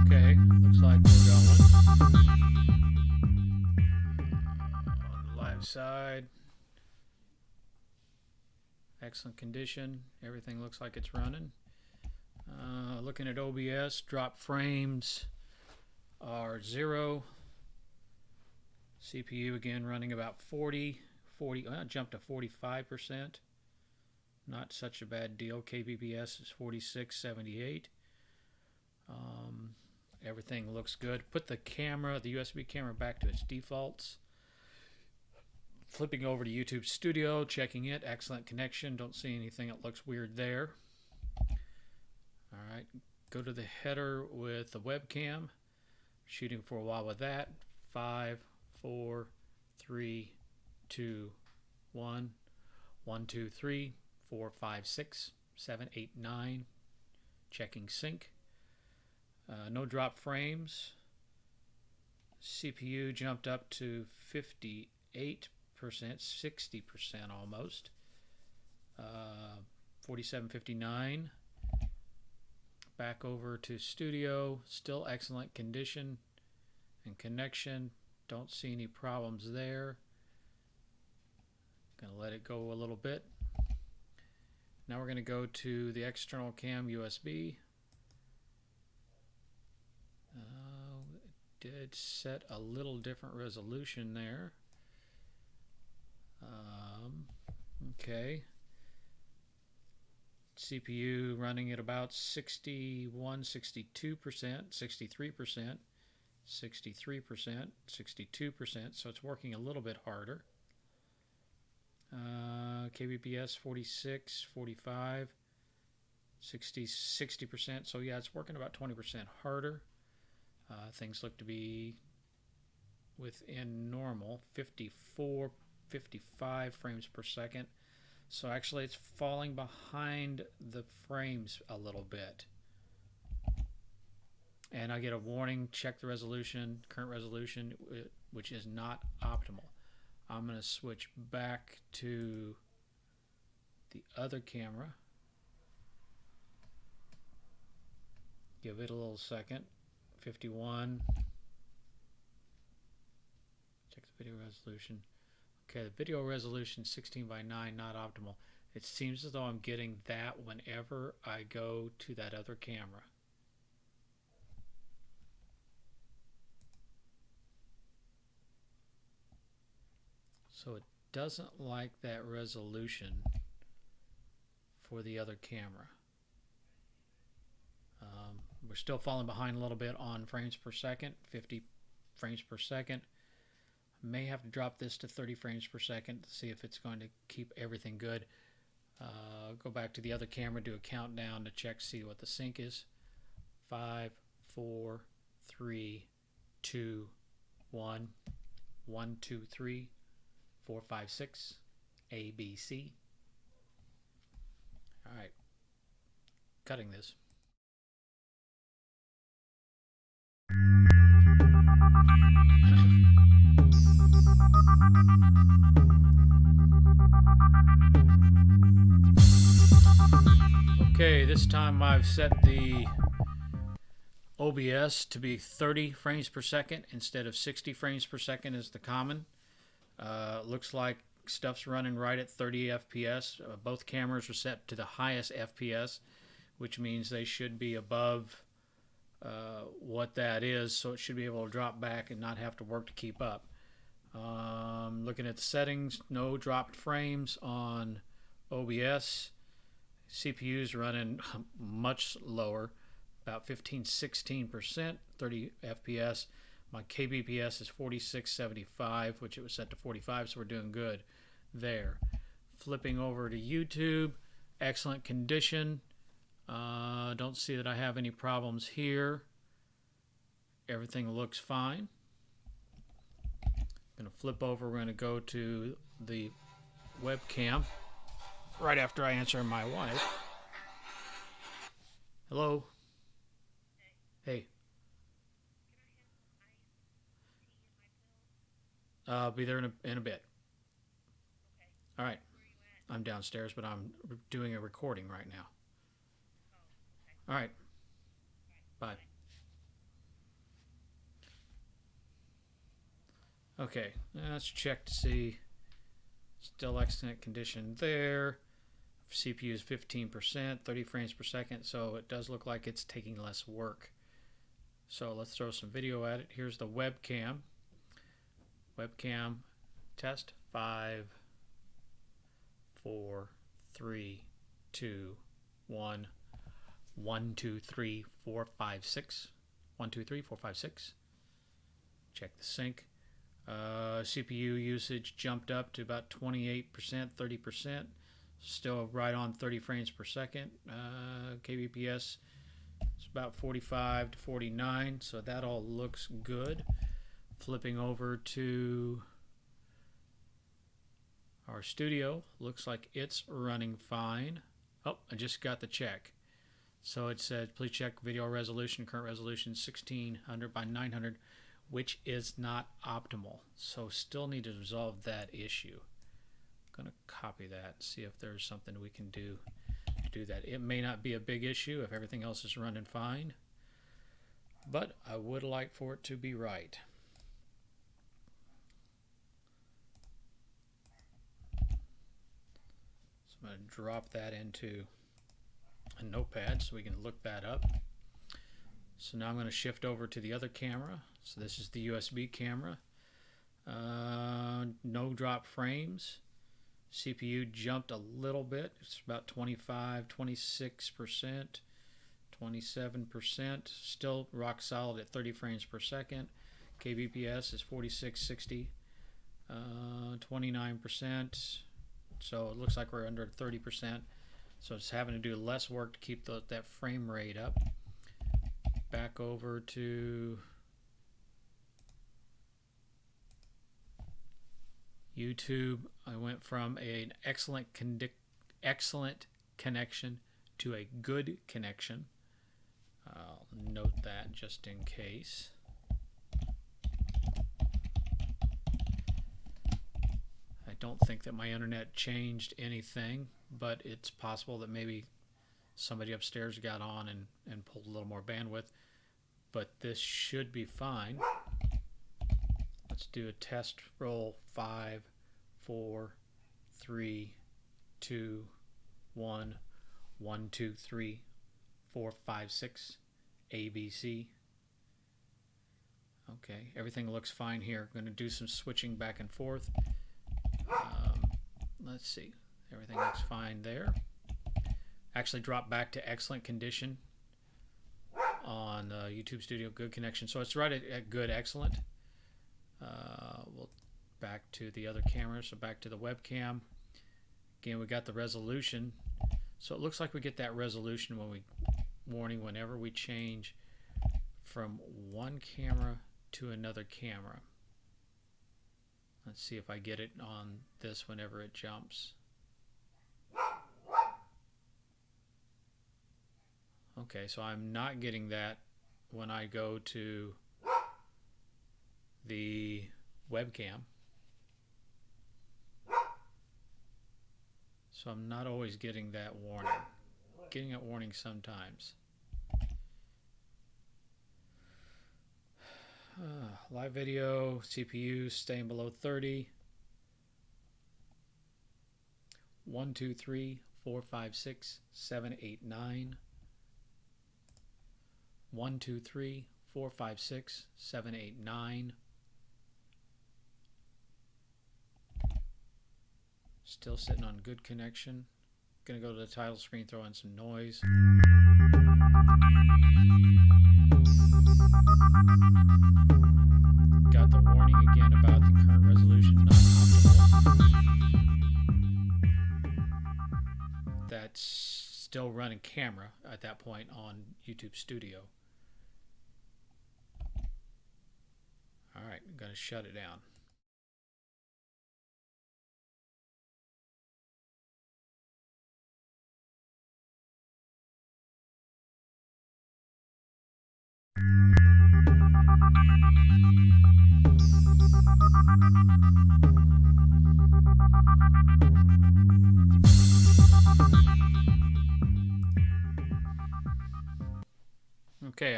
Okay, looks like we're going. On the live side, excellent condition. Everything looks like it's running. Looking at OBS, drop frames are 0. CPU again running about 40, jumped to 45%. Not such a bad deal. kbps is 4678. Everything looks good. Put the camera, the USB camera, back to its defaults. Flipping over to YouTube Studio, checking it. Excellent connection. Don't see anything that looks weird there. All right, go to the header with the webcam. Shooting for a while with that. 5, 4, 3, 2, 1. 1, 2, 3, 4, 5, 6, 7, 8, 9. Checking sync. No drop frames. CPU jumped up to 58%, 60% almost. 4759. Back over to studio. Still excellent condition and connection. Don't see any problems there. Gonna let it go a little bit. Now we're gonna go to the external cam USB. It did set a little different resolution there. Okay. CPU running at about 61, 62%, 63%, 63%, 62%, so it's working a little bit harder. kbps 46, 45, 60, 60%, so yeah, it's working about 20% harder. Things look to be within normal, 54, 55 frames per second. So actually it's falling behind the frames a little bit. And I get a warning, check the resolution, current resolution, which is not optimal. I'm going to switch back to the other camera. Give it a little second. 51. Check the video resolution. Okay, the video resolution 16 by 9, not optimal. It seems as though I'm getting that whenever I go to that other camera. So it doesn't like that resolution for the other camera. We're still falling behind a little bit on frames per second, 50 frames per second. May have to drop this to 30 frames per second to see if it's going to keep everything good. Go back to the other camera, do a countdown to check, see what the sync is. 5, 4, 3, 2, 1. 1, 2, 3, 4, 5, 6. A, B, C. All right. Cutting this. Okay, this time I've set the OBS to be 30 frames per second instead of 60 frames per second is the common. Looks like stuff's running right at 30 FPS. Both cameras are set to the highest FPS, which means they should be above what that is, so it should be able to drop back and not have to work to keep up. Looking at the settings, no dropped frames on OBS. CPU's running much lower, about 15-16%, 30 FPS. My kbps is 4675, which it was set to 45, so we're doing good there. Flipping over to YouTube, excellent condition. Don't see that I have any problems here. Everything looks fine. Going to flip over. We're going to go to the webcam right after I answer my wife. Hello. Hey. I'll be there in a bit. All right. I'm downstairs, but I'm doing a recording right now. All right. Bye. Okay, let's check to see. Still excellent condition there. CPU is 15%, 30 frames per second, so it does look like it's taking less work. So let's throw some video at it. Here's the webcam. Webcam test 5, 4, 3, 2, 1, 1, 2, 3, 4, 5, 6. 1, 2, 3, 4, 5, 6. Check the sync. CPU usage jumped up to about 28%, 30%. Still right on 30 frames per second. kbps is about 45 to 49, so that all looks good. Flipping over to our studio, looks like it's running fine. Oh, I just got the check. So it said, please check video resolution. Current resolution 1600 by 900, which is not optimal. So still need to resolve that issue. I'm going to copy that, see if there's something we can do to do that. It may not be a big issue if everything else is running fine, but I would like for it to be right. So I'm going to drop that into a notepad so we can look that up. So now I'm going to shift over to the other camera. So this is the USB camera. No drop frames. CPU jumped a little bit. It's about 25, 26%, 27%. Still rock solid at 30 frames per second. kbps is 4660, 29%. So it looks like we're under 30%. So it's having to do less work to keep that frame rate up. Back over to YouTube. I went from an excellent connection to a good connection. I'll note that just in case. I don't think that my internet changed anything, but it's possible that maybe somebody upstairs got on and pulled a little more bandwidth, but this should be fine. Let's do a test roll. 5, 4, 3, 2, 1, 1, 2, 3, 4, 5, 6, ABC. Okay, everything looks fine here. I'm going to do some switching back and forth. Let's see, everything looks fine there. Actually dropped back to excellent condition on YouTube Studio, good connection. So it's right at good, excellent. We'll back to the other camera, so back to the webcam. Again, we got the resolution. So it looks like we get that resolution whenever we change from one camera to another camera. Let's see if I get it on this whenever it jumps. Okay, so I'm not getting that when I go to the webcam. So I'm not always getting that warning. Getting a warning sometimes. Live video, CPU staying below 30. 1, 2, 3, 4, 5, 6, 7, 8, 9. 1, 2, 3, 4, 5, 6, 7, 8, 9. Still sitting on good connection. Gonna go to the title screen, throw in some noise. Got the warning again about the current resolution not optimal. That's still running camera at that point on YouTube Studio. Alright, I'm gonna shut it down.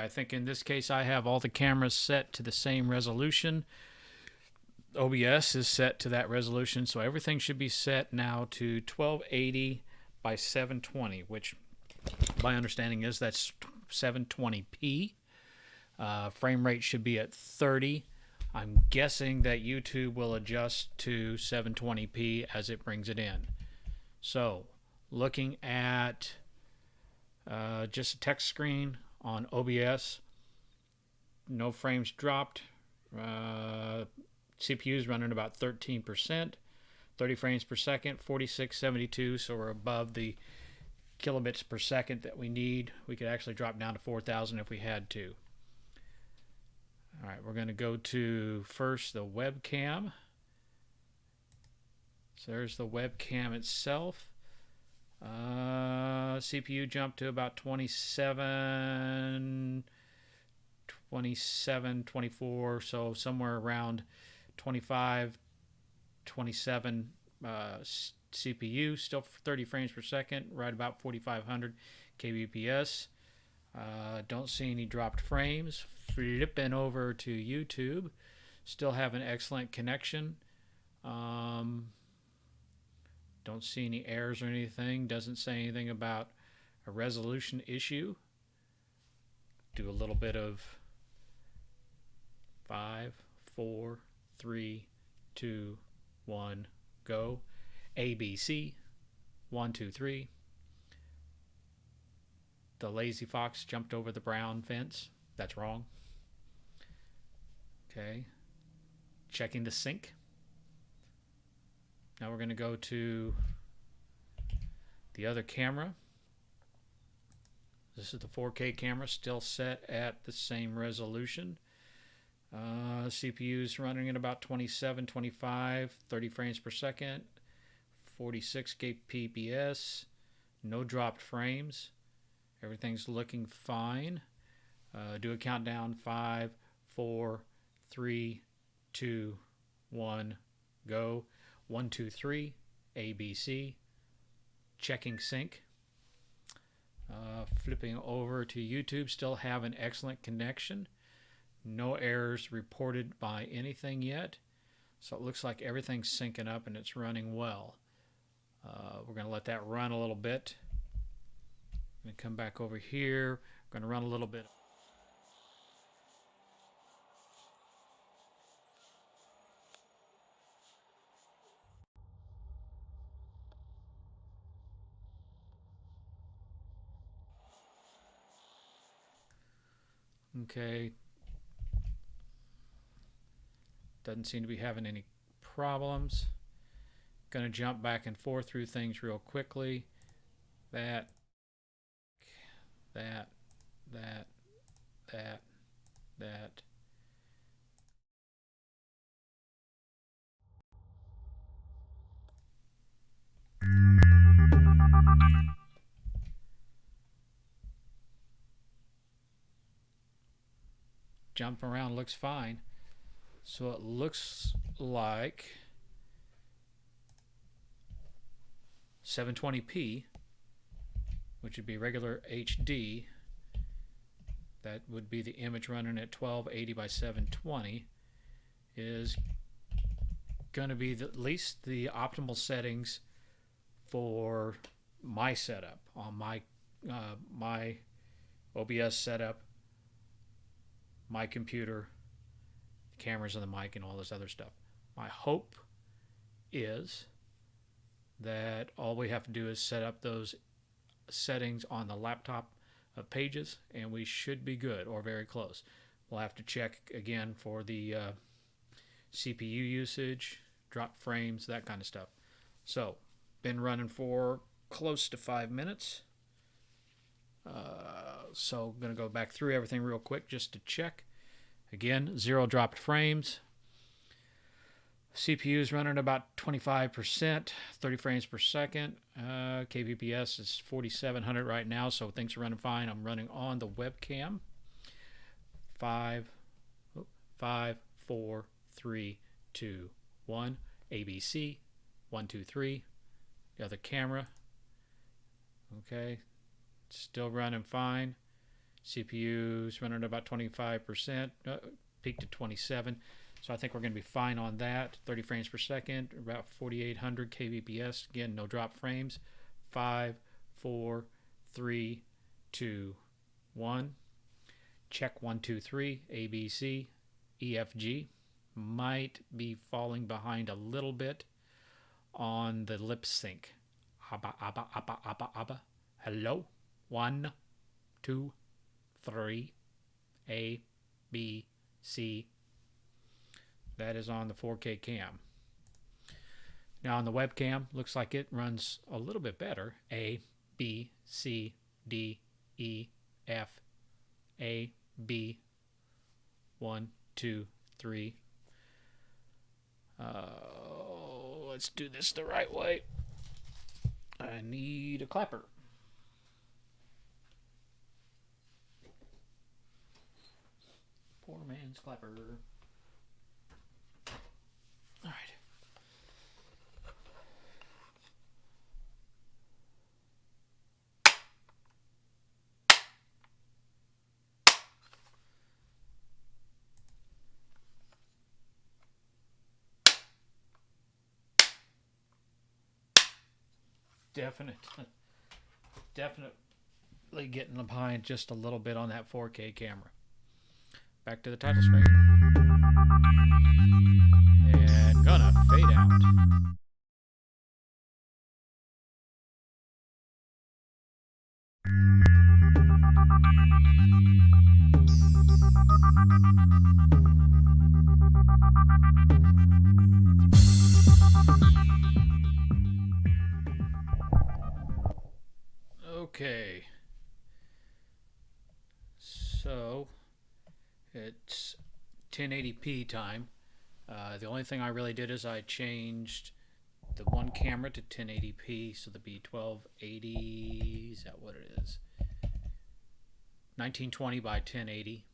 I think in this case I have all the cameras set to the same resolution. OBS is set to that resolution, so everything should be set now to 1280 by 720, which my understanding is that's 720p. Frame rate should be at 30. I'm guessing that YouTube will adjust to 720p as it brings it in. So, looking at just a text screen on OBS, no frames dropped. CPU's running about 13%, 30 frames per second, 4672, so we're above the kilobits per second that we need. We could actually drop down to 4,000 if we had to. All right, we're going to go to first the webcam. So there's the webcam itself. CPU jumped to about 27, 24, so somewhere around 25, 27 CPU, still 30 frames per second, right about 4,500 kbps. Don't see any dropped frames. Flipping over to YouTube, still have an excellent connection. Don't see any errors or anything. Doesn't say anything about a resolution issue. Do a little bit of 5, 4, 3, 2, 1, go. ABC, 1, 2, 3. The lazy fox jumped over the brown fence. That's wrong. Okay. Checking the sync. Now we're going to go to the other camera. This is the 4K camera, still set at the same resolution. CPU's running at about 27, 25, 30 frames per second, 46 kbps, no dropped frames. Everything's looking fine. Do a countdown. 5, 4, 3, 2, 1, go. 1, 2, 3, ABC. Checking sync. Flipping over to YouTube, still have an excellent connection. No errors reported by anything yet. So it looks like everything's syncing up and it's running well. We're going to let that run a little bit. I'm going to come back over here. We're going to run a little bit. Okay. Doesn't seem to be having any problems. Going to jump back and forth through things real quickly. That. Jump around looks fine. So it looks like 720p, which would be regular HD. That would be the image running at 1280 by 720, is going to be at least the optimal settings for my setup on my OBS setup, my computer, the cameras and the mic and all this other stuff. My hope is that all we have to do is set up those settings on the laptop of Pages and we should be good or very close. We'll have to check again for the CPU usage, drop frames, that kind of stuff. So, been running for close to 5 minutes. So, I'm going to go back through everything real quick just to check. Again, 0 dropped frames. CPU is running about 25%, 30 frames per second. kbps is 4,700 right now, so things are running fine. I'm running on the webcam. 5, 4, 3, 2, 1. ABC. 1, 2, 3. The other camera. Okay. Still running fine. CPU's running at about 25%, peaked to 27. So I think we're going to be fine on that. 30 frames per second, about 4,800 kbps. Again, no drop frames. 5, 4, 3, 2, 1. Check 1, 2, 3. A, B, C, E, F, G. Might be falling behind a little bit on the lip sync. Abba, abba, abba, abba, abba. Hello. 1, 2, 3. A, B, C. That is on the 4K cam. Now on the webcam, looks like it runs a little bit better. A, B, C, D, E, F, A, B, 1, 2, 3. Let's do this the right way. I need a clapper. Poor man's clapper. All right. Definitely getting behind just a little bit on that 4K camera. Back to the title screen. And gonna fade out. Okay. So it's 1080p time. The only thing I really did is I changed the one camera to 1080p, so the B1280, is that what it is? 1920 by 1080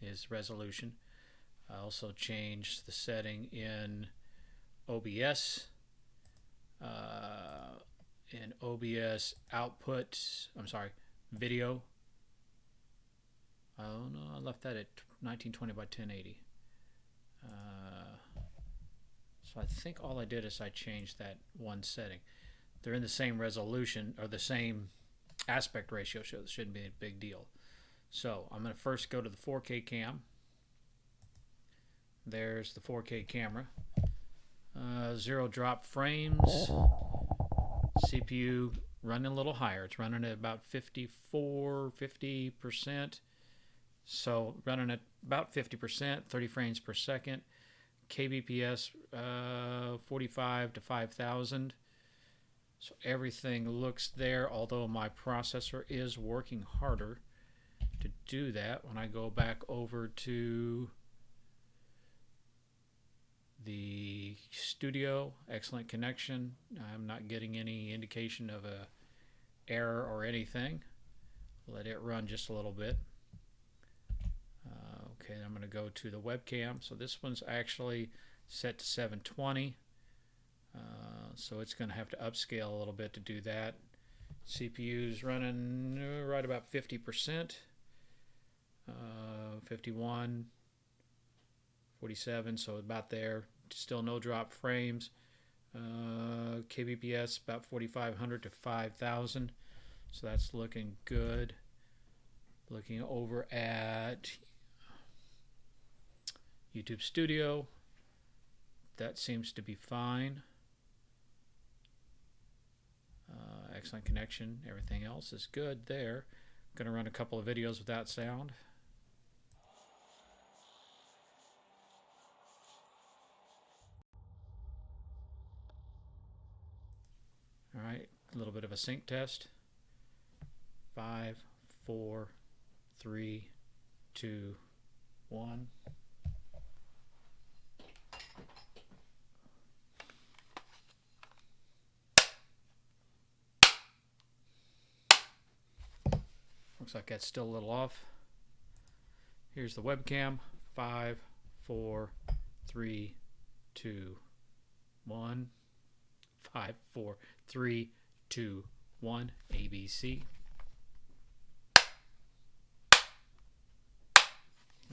is resolution. I also changed the setting in OBS. In OBS output, video. Oh no, I left that at 1920 by 1080. So I think all I did is I changed that one setting. They're in the same resolution or the same aspect ratio, so it shouldn't be a big deal. So I'm going to first go to the 4K cam. There's the 4K camera. 0 drop frames. CPU running a little higher. It's running at about 50%. So running at about 50%, 30 frames per second. kbps 45 to 5,000. So everything looks there, although my processor is working harder to do that. When I go back over to the studio, excellent connection. I'm not getting any indication of a error or anything. Let it run just a little bit. Okay, I'm going to go to the webcam. So this one's actually set to 720. So it's going to have to upscale a little bit to do that. CPU's running right about 50%. 51, 47, so about there. Still no drop frames. kbps about 4,500 to 5,000. So that's looking good. Looking over at YouTube Studio, that seems to be fine. Excellent connection. Everything else is good there. Going to run a couple of videos without sound. All right, a little bit of a sync test. 5, 4, 3, 2, 1. Looks like that's still a little off. Here's the webcam. 5, 4, 3, 2, 1. 5, 4, 3, 2, 1. ABC.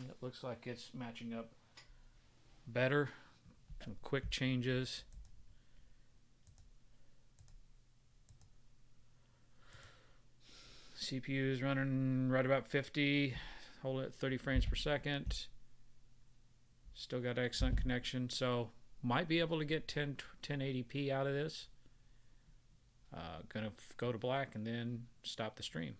And it looks like it's matching up better. Some quick changes. CPU is running right about 50. Hold it at 30 frames per second. Still got excellent connection, so might be able to get 1080p out of this. Gonna go to black and then stop the stream.